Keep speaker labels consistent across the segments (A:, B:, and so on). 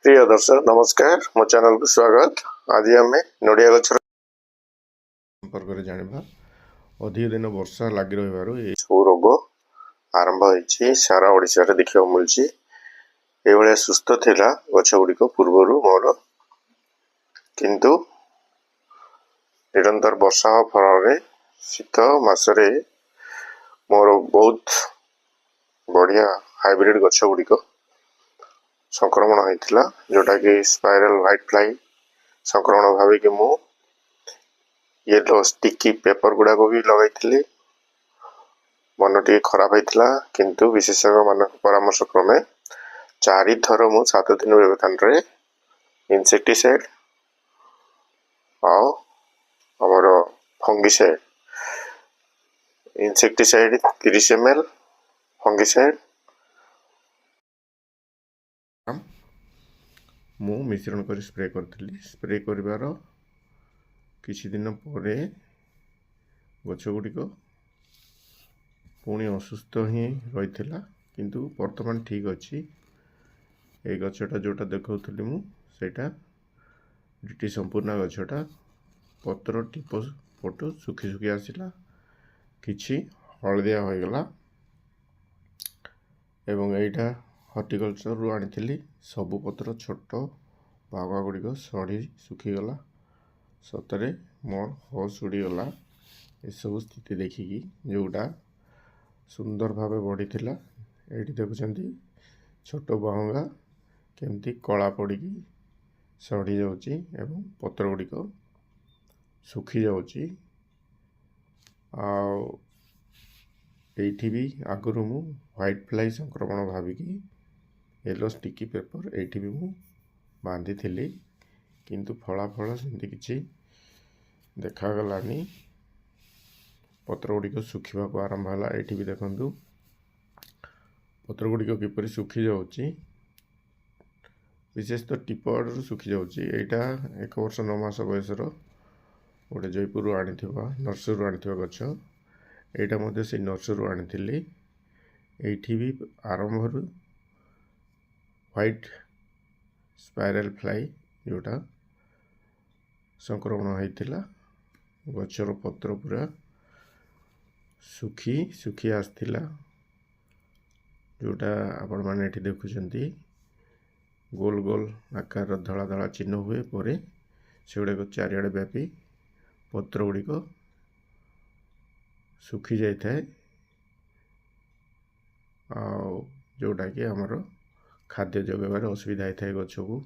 A: प्रिय दर्शक नमस्कार मो चैनल को स्वागत। आज आम नड़िया गछ संपर्क में जाना अधिक दिन वर्षा लगी रही सब रोग आरंभ हो सारा ओडिशा रे देखा मिलूँ। ये सुस्थ थिला गछ गुड़िक पूर्वर मोर किंतु निरंतर वर्षा फल शीत मसरे मोर बहुत बढ़िया हाइब्रिड गछ गुड़िक संक्रमण होता जोटा कि स्पाइरल व्हाइट फ्लाई संक्रमण भाविक मु येलो स्टिकी पेपर गुड़ा को भी लगे मन टी खराब होता किंतु विशेषज्ञ मान परामर्श क्रमे 4 थर मु 7 दिन व्यवधान रे इंसेक्टिसाइड आमर फंगिसाइड इंसेक्टिसाइड 30 ml फंगिसाइड मु मिश्रण कर स्प्रे करी स्प्रे कर किसी दिन पर गछ गुड़िक पुणी असुस्थ ही रही किंतु वर्तमान ठीक अच्छी। ये गछटा जोटा देखा मुझा डीटी संपूर्ण गछटा पत्र टीप पटु सुखी सुखी आसला किछि हलदिया होगला एवं एटा हर्टिकल्चर रु आनी सबु पत्र छोट भागा गुड़िक सड़ी सुखीगला सतरे मोर होश उड़ीगला। एसबू स्थिति देखिकी जोटा सुंदर भाव बढ़ी ये देखुं छोट बाहुंगा केमती कला पड़ी सड़ी जाऊँगी एवं पत्र गुड़िक सुखी जाऊँगी। आठी भी आगु मु व्हाइट फ्लाई संक्रमण भाविकी येलो स्टिकी पेपर एठी भी मु बांधी थी किंतु फलाफल सेमती किसी देखगलानी पत्र गुड़िक सुखा को आरंभ है। ये भी देखु पत्र गुड़िक किपर सुखी जाऊँगी विशेष तो टिपड़ सुखी जाऊँगी। यहाँ 1 वर्ष 9 मास बयसर गोटे जयपुर आनी नर्सरी आनी गछ यहाँ से नर्सरी आनी ये भी आरंभ व्हाइट स्पाइरल फ्लाई जोटा संक्रमण होता गचर पत्र पूरा सुखी सुखी आसला जोटा आपण मैंने देखुं गोल गोल आकार धला धला चिन्ह हुए पर से गुड़ाक चारिड़े व्यापी पत्र गुड़िक सुखी जाए जोटा कि आमर खाद्य जगेबार असुविधा होता है गछ को।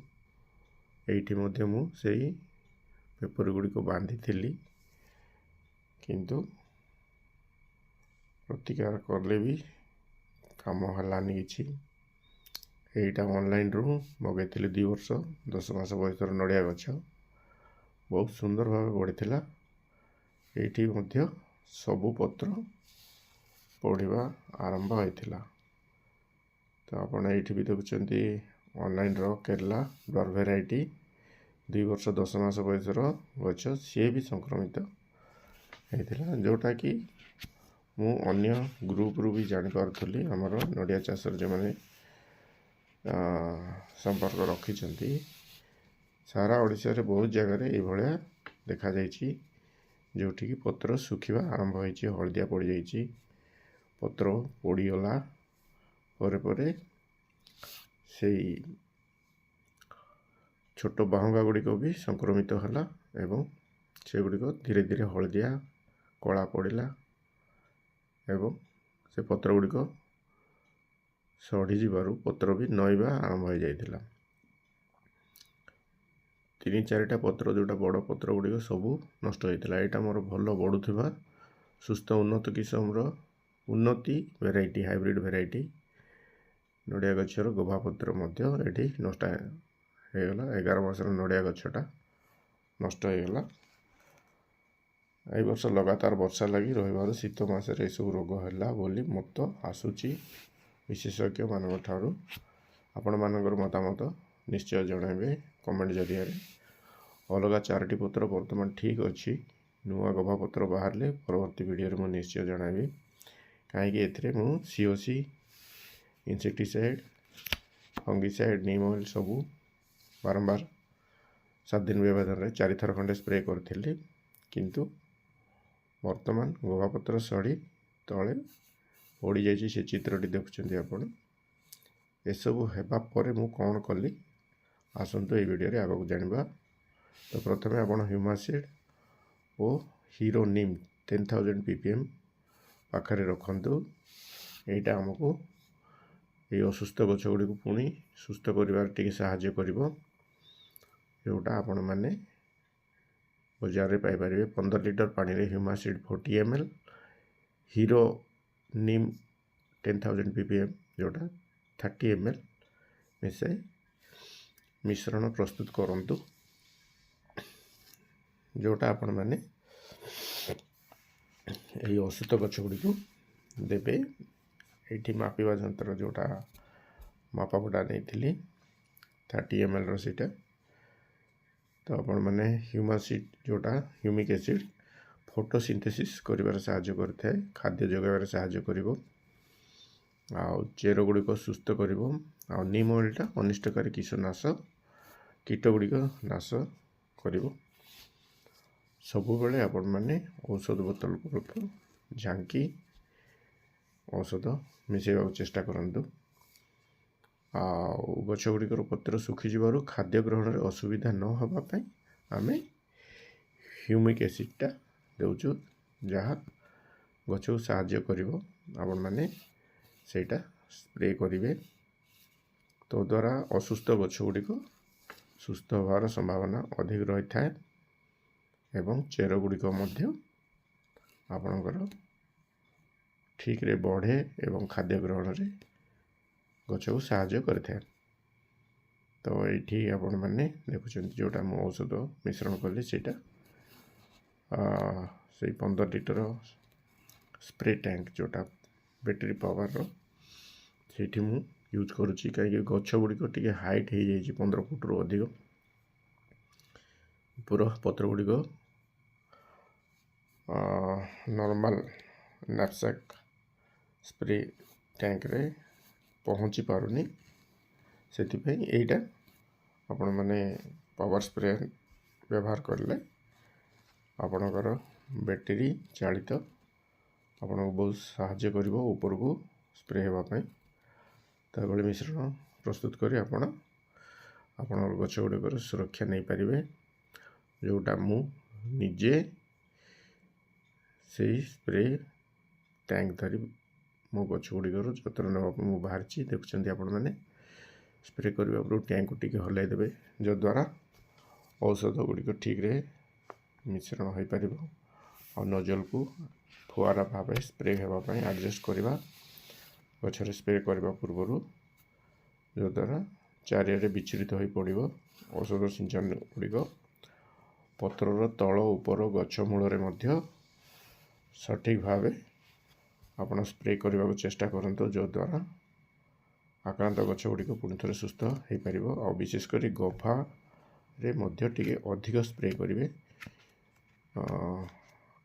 A: ये मुझे पेपर गुड़िक बांधी थी किंतु प्रतिकार कले भी काम हलानी कि यहाँ ऑनलाइन रू मगैली 2 वर्ष 10 मास बयसर नड़िया गछ बहुत सुंदर भाव बढ़ी ये सबु पत्र पढ़ा आरंभ होता। तो आपड़ ये भी देखुं ऑनलाइन रो केरला डर भेराइटी 2 वर्ष 10 मास बयसर गछ सी भी संक्रमित होता जोटा कि मु अन्य ग्रुप रू भी जानीपी आमर नड़िया चाष जो मैंने संपर्क रखी सारा ओडिशा रे बहुत जगह ये देखा जोटि पत्र सुखा आरंभ हो हलदिया पड़ जा पत्र पोड़गला परे से छोट बाहुंगा गुड़िक भी संक्रमित है एवं से गुड़िक धीरे धीरे हलदिया कला पड़ा एवं से पत्र गुड़िक सड़ी जीवार पत्र भी नईबा आरंभ हो जाता 3-4टा पत्र जोटा बड़ पत्र गुड़िक सबू नष्ट होता। यहाँ मोर भल बढ़ुवा सुस्थ उन्नत किस्म उन्नति भेराइटी हाइब्रिड भेराइटी नड़िया गछर गभापत्र ये नष्ट होगला 11 मासर नड़िया गछटा नष्ट होगला। वर्ष लगातार वर्षा लगी रही शीत मासरे यू रोग है बोली मत आसूची विशेषज्ञ मान ठारू आपण मानकर मतामत निश्चय जनइबे कमेंट जरिया अलग 4टी पत्र वर्तमान ठीक अच्छी नुआ गभापत्र बाहर परवर्ती वीडियो में निश्चय जनइबी कहीं ए सीओसी इंसेक्टिसाइड फंगिसाइड नीम ऑयल सबू बारंबार 7 दिन व्यवधान में 4 थर खंडे स्प्रे करी किंतु वर्तमान गवापत्र सड़ी तले पड़ जाइए से चित्रटी देखुं आपण एसबू होगापर मु कौन कली आसतु ये वीडियो आगे जाना। तो प्रथम आप ह्यूमासिड और हीरो नीम 10,000 ppm पाखे रखु। यहाँ आमको ये असुस्थ गछ गुड़ी पुणी सुस्थ कर साहाय्य कर जोटा आपण मैंने बजार में पाइपर 15 लीटर पानी रे ह्यूमासिड 40 ml हीरो नीम 10,000 ppm जोटा 30 ml मिसाई मिश्रण प्रस्तुत करंतु। जोटा आपण मैंने यही असुस्थ गछ गुड़ी को देवे। ये मापिवा जंत्र जोटा मापापटा नहीं 30 ml रहीटा। तो आपण मैंने ह्यूमासिड जोटा ह्यूमिक एसिड फोटोसिंथेसिस करिवार साहाय्य करता है खाद्य जोगाइबार साहाय्य करिवो आ चेर गुड़िक सुस्थ करिवो आ नीम ऑयलटा अनिष्टकारी कीटनाश कीट गुड़िक नाश करिवो। सबु बेले आपण मैंने औषध बोतल को झांकी औषध मिसेवा चेष्टा करंतु। गछ गुड़िकर पत्र सुखी जीवारु खाद्य ग्रहण में असुविधा न होगापाई आम ह्यूमिक एसिडटा देउछु जहाँ गछ को साहाय्य करिवो। आपण माने सेटा स्प्रे करिवे तो द्वारा असुस्थ गछ गुड़िक सुस्थ होवार संभावना अधिक रही थाए एवं चेर गुड़िक मध्य आपणकर ठीक रे बढ़े एवं खाद्य ग्रहण में गछ को साहाय्य करें। तो ये आपण मैंने देखुं जोटा मु औषध मिश्रण कली सेटा से 15 लीटर स्प्रे टैंक जोटा बैटेरी पावर से मु यूज करुच्ची कहीं गछ गुड़िक टी हाइट हो जाए 15 फुट रु अधिक पूरा पत्र गुड़िक नॉर्मल नैपसैक स्प्रे टैंक रे पहुँची पारुनी से यहीटा आपण मैंने पावर स्प्रे व्यवहार करले आपणकर बैटेरी चालित आपन को बहुत साहाय्य करिवो ऊपर को स्प्रे हेबापी। तो ये मिश्रण प्रस्तुत करी आपण गछ गुड़िकर सुरक्षा नहीं पारिबे जोटा मु निजे से स्प्रे टैंक धरी मो गछ गुड़िकर जत्न नापी मु बाहरी देखुं आपण मैंने स्प्रे करने पूर्व टैंक को टिके हल्लाई देवे जद्वारा औषध गुड़िक ठीक रे मिश्रण हो पार और नजल को फुआरा भाव स्प्रे होगापी एडजस्ट करवा गचर स्प्रे करने पूर्व जद्वारा चारिआडे विचलित हो पड़ो औषध सिंचन गुड़िक पत्रर तल उपर गछ मूल में सठिक भाव आपण स्प्रे करने को चेष्टा करंतु जद्वारा आक्रांत गछ गुड़िक पुणी थे सुस्थ हो पार और विशेषकर गभा रे मध्य टिके अधिक स्प्रे करेंगे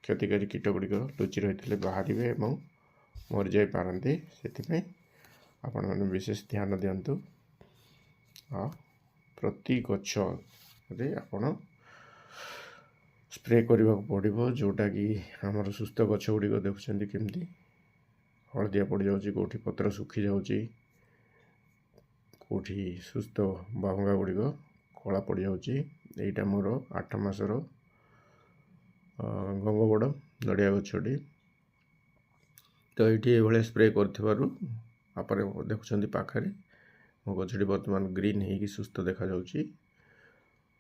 A: क्षतिकारी कीट गुड़िक लुचि रही बाहर और मरी जाई पारती से आपण मैंने विशेष ध्यान दिंतु प्रति गछ रे आपण स्प्रे करने को पड़ो जोटा कि आमर सुस्थ गछ गुड़िक देखुं केमती हलदिया पड़ जाऊँगी कौटी पत्र सुखी जाऊँगी कौटी सुस्थ बाहुंगा गुड़िक कला पड़ जाऊँगी। यहीटा मोर 8 मासर गंगबड़ नड़िया गछटी। तो ये स्प्रे कर देखुं पाखे मो गछटी बर्तमान ग्रीन हो सुस्थ देखा जाउची।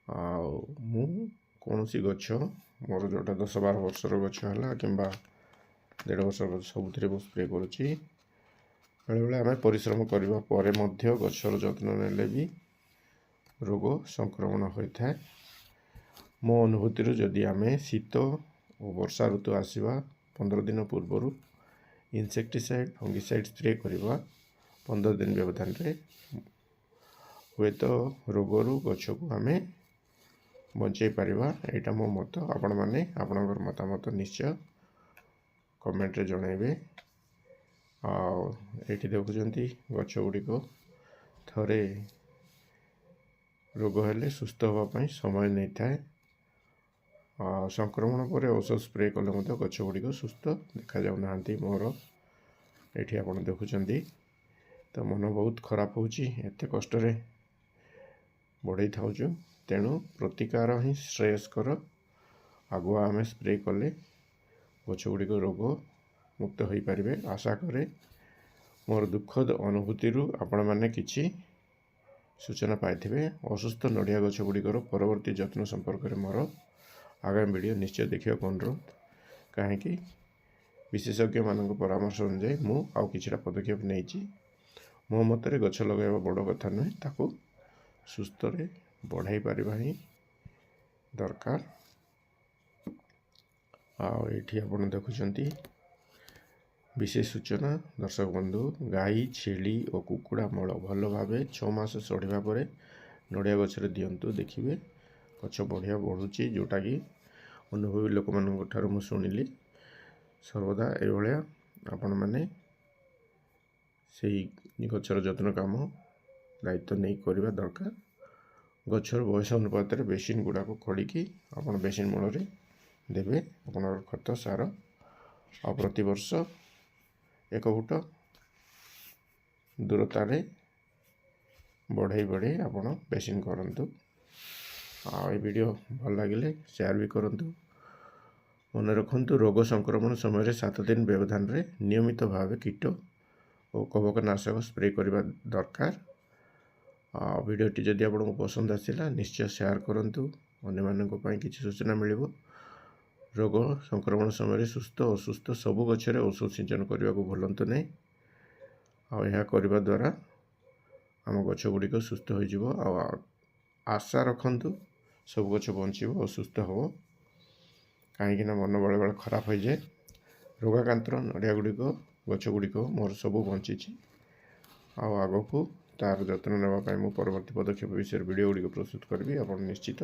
A: मु कौन सी गछ मोर जोटा 10-12 वर्षर गछ है कि 1.5 वर्षर सब स्प्रे करुच्ची। बेले बेले आम परिश्रम करने गचर जत्न नेले भी रोग संक्रमण होता है। मो अनुभूति जदि आम शीत और वर्षा ऋतु आसवा 15 दिन पूर्वर इनसेक्टिसाइड फंगिसाइड स्प्रे करवा 15 दिन व्यवधान हुए तो रोगरू गछ को आम बचाई पारिबा। एटा मो मत आपण माने आपणकर मतामत निश्चय कमेंट रे जणाइबे। और ये देखुं गछ गुड़िक थे ରୋଗ ହେଲେ ସୁସ୍ଥ ହେବା ପାଇଁ ସମୟ ନେଇଥାଏ। ସଂକ୍ରମଣ ପରେ ଔଷଧ ସ୍ପ୍ରେ କଲେ ମଧ୍ୟ ଗଛ ଗୁଡ଼ିକ ସୁସ୍ଥ ଦେଖାଯାଉନାହାନ୍ତି ମୋର। ଏଠି ଆପଣ ଦେଖୁଛନ୍ତି ତ ମନ ବହୁତ ଖରାପ ହେଉଛି, ଏତେ କଷ୍ଟରେ ବଢ଼େଇ ଥାଉଛୁ। ତେଣୁ ପ୍ରତିକାର ହିଁ ଶ୍ରେୟସ୍କର। ଆଗୁଆ ଆମେ ସ୍ପ୍ରେ କଲେ ଗଛ ଗୁଡ଼ିକ ରୋଗ ମୁକ୍ତ ହୋଇପାରିବେ। ଆଶା କରେ ମୋର ଦୁଃଖଦ ଅନୁଭୂତିରୁ ଆପଣମାନେ କିଛି ସୂଚନା ପାଇଥିବେ। ଅସୁସ୍ଥ ନଡ଼ିଆ ଗଛ ଗୁଡ଼ିକର ପରବର୍ତ୍ତୀ ଯତ୍ନ ସମ୍ପର୍କରେ ମୋର ଆଗାମୀ ଭିଡ଼ିଓ ନିଶ୍ଚୟ ଦେଖିବାକୁ ଅନୁରୋଧ। କାହିଁକି ବିଶେଷଜ୍ଞମାନଙ୍କ ପରାମର୍ଶ ଅନୁଯାୟୀ ମୁଁ ଆଉ କିଛିଟା ପଦକ୍ଷେପ ନେଇଛି। ମୋ ମତରେ ଗଛ ଲଗାଇବା ବଡ଼ କଥା ନୁହେଁ, ତାକୁ ସୁସ୍ଥରେ ବଢ଼ାଇ ପାରିବା ହିଁ ଦରକାର। ଆଉ ଏଇଠି ଆପଣ ଦେଖୁଛନ୍ତି ବିଶେଷ ସୂଚନା। ଦର୍ଶକ ବନ୍ଧୁ, ଗାଈ, ଛେଳି ଓ କୁକୁଡ଼ା ମଳ ଭଲ ଭାବେ 6 ମାସ ସଢ଼ିବା ପରେ ନଡ଼ିଆ ଗଛରେ ଦିଅନ୍ତୁ। ଦେଖିବେ ଗଛ ବଢ଼ିଆ ବଢ଼ୁଛି, ଯେଉଁଟାକି ଅନୁଭବୀ ଲୋକମାନଙ୍କ ଠାରୁ ମୁଁ ଶୁଣିଲି। ସର୍ବଦା ଏଇଭଳିଆ ଆପଣମାନେ ସେଇ ଗଛର ଯତ୍ନ କାମ ଦାୟିତ୍ୱ ନେଇ କରିବା ଦରକାର। ଗଛର ବୟସ ଅନୁପାତରେ ବେସିନ୍ ଗୁଡ଼ାକ ଖୋଳିକି ଆପଣ ବେସିନ୍ ମୂଳରେ ଦେବେ ଆପଣଙ୍କର ଖତ ସାର। ଆଉ ପ୍ରତିବର୍ଷ 1 ଫୁଟ ଦୂରତାରେ ବଢ଼େଇ ଆପଣ ବେସିନ୍ କରନ୍ତୁ। ଆଉ ଏ ଭିଡ଼ିଓ ଭଲ ଲାଗିଲେ ସେୟାର ବି କରନ୍ତୁ। ମନେ ରଖନ୍ତୁ, ରୋଗ ସଂକ୍ରମଣ ସମୟରେ 7 ଦିନ ବ୍ୟବଧାନରେ ନିୟମିତ ଭାବେ କୀଟ ଓ କବକନାଶକ ସ୍ପ୍ରେ କରିବା ଦରକାର। ଆଉ ଭିଡ଼ିଓଟି ଯଦି ଆପଣଙ୍କୁ ପସନ୍ଦ ଆସିଲା ନିଶ୍ଚୟ ସେୟାର କରନ୍ତୁ, ଅନ୍ୟମାନଙ୍କ ପାଇଁ କିଛି ସୂଚନା ମିଳିବ। ରୋଗ ସଂକ୍ରମଣ ସମୟରେ ସୁସ୍ଥ ଓ ଅସୁସ୍ଥ ସବୁ ଗଛରେ ଔଷଧ ସିଞ୍ଚନ କରିବାକୁ ଭୁଲନ୍ତୁ ନାହିଁ। ଆଉ ଏହା କରିବା ଦ୍ୱାରା ଆମ ଗଛ ଗୁଡ଼ିକ ସୁସ୍ଥ ହୋଇଯିବ। ଆଉ ଆଶା ରଖନ୍ତୁ ସବୁ ଗଛ ବଞ୍ଚିବ ଓ ସୁସ୍ଥ ହେବ। କାହିଁକିନା ମନ ବେଳେବେଳେ ଖରାପ ହୋଇଯାଏ। ରୋଗାକ୍ରାନ୍ତ ନଡ଼ିଆ ଗୁଡ଼ିକ ଗଛ ଗୁଡ଼ିକ ମୋର ସବୁ ବଞ୍ଚିଛି। ଆଉ ଆଗକୁ ତାର ଯତ୍ନ ନେବା ପାଇଁ ମୁଁ ପରବର୍ତ୍ତୀ ପଦକ୍ଷେପ ବିଷୟରେ ଭିଡ଼ିଓ ଗୁଡ଼ିକ ପ୍ରସ୍ତୁତ କରିବି। ଆପଣ ନିଶ୍ଚିତ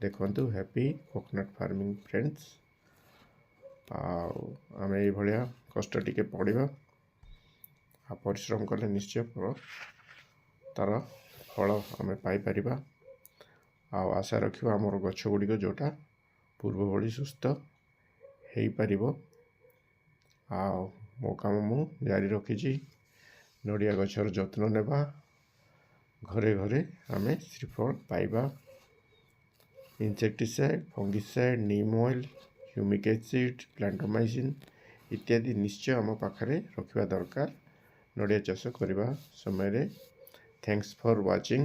A: ଦେଖନ୍ତୁ। Happy coconut farming friends. ଆଉ ଆମେ ଏଇଭଳିଆ କଷ୍ଟ ଟିକେ ପଡ଼ିବା, ଆଉ ପରିଶ୍ରମ କଲେ ନିଶ୍ଚୟ ତାର ଫଳ ଆମେ ପାଇପାରିବା। ଆଉ ଆଶା ରଖିବା ଆମର ଗଛ ଗୁଡ଼ିକ ଯେଉଁଟା ପୂର୍ବ ଭଳି ସୁସ୍ଥ ହେଇପାରିବ। ଆଉ ମୋ କାମ ମୁଁ ଜାରି ରଖିଛି, ନଡ଼ିଆ ଗଛର ଯତ୍ନ ନେବା, ଘରେ ଘରେ ଆମେ ଶ୍ରୀଫଳ ପାଇବା। ଇନସେକ୍ଟିସାଇଡ୍, ଫଙ୍ଗିସାଇଡ୍, ନିମ୍ ଅଏଲ୍, ହ୍ୟୁମିକ୍ ଏସିଡ୍, ପ୍ଲାଣ୍ଟୋମାଇସିନ୍ ଇତ୍ୟାଦି ନିଶ୍ଚୟ ଆମ ପାଖରେ ରଖିବା ଦରକାର ନଡ଼ିଆ ଚାଷ କରିବା ସମୟରେ। Thanks for watching.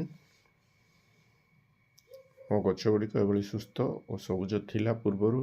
A: ମୋ ଗଛ ଗୁଡ଼ିକ ଏଭଳି ସୁସ୍ଥ ଓ ସବୁଜ ଥିଲା ପୂର୍ବରୁ।